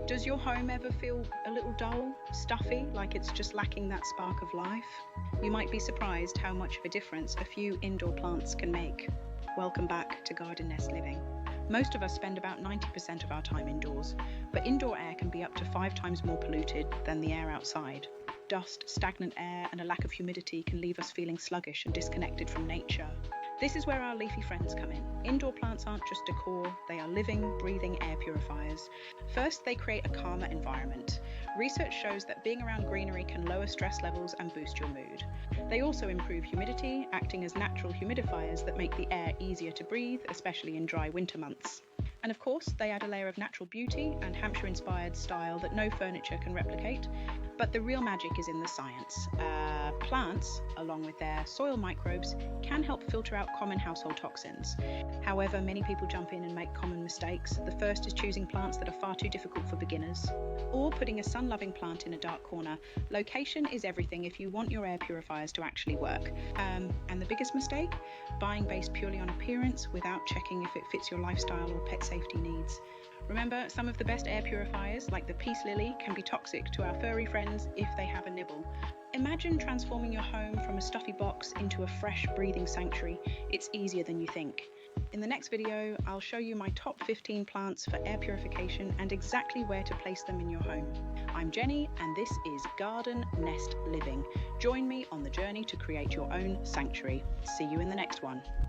Does your home ever feel a little dull, stuffy, like it's just lacking that spark of life? You might be surprised how much of a difference a few indoor plants can make. Welcome back to Garden Nest Living. Most of us spend about 90% of our time indoors, but indoor air can be up to 5 times more polluted than the air outside. Dust, stagnant air, and a lack of humidity can leave us feeling sluggish and disconnected from nature. This is where our leafy friends come in. Indoor plants aren't just decor, they are living, breathing air purifiers. First, they create a calmer environment. Research shows that being around greenery can lower stress levels and boost your mood. They also improve humidity, acting as natural humidifiers that make the air easier to breathe, especially in dry winter months. And of course, they add a layer of natural beauty and Hampshire-inspired style that no furniture can replicate. But the real magic is in the science. Plants, along with their soil microbes, can help filter out common household toxins. However, many people jump in and make common mistakes. The first is choosing plants that are far too difficult for beginners, or putting a sun-loving plant in a dark corner. Location is everything if you want your air purifiers to actually work. And the biggest mistake? Buying based purely on appearance without checking if it fits your lifestyle or pet safety needs. Remember, some of the best air purifiers, like the peace lily, can be toxic to our furry friends if they have a nibble. Imagine transforming your home from a stuffy box into a fresh, breathing sanctuary. It's easier than you think. In the next video, I'll show you my top 15 plants for air purification and exactly where to place them in your home. I'm Jenny, and this is Garden Nest Living. Join me on the journey to create your own sanctuary. See you in the next one.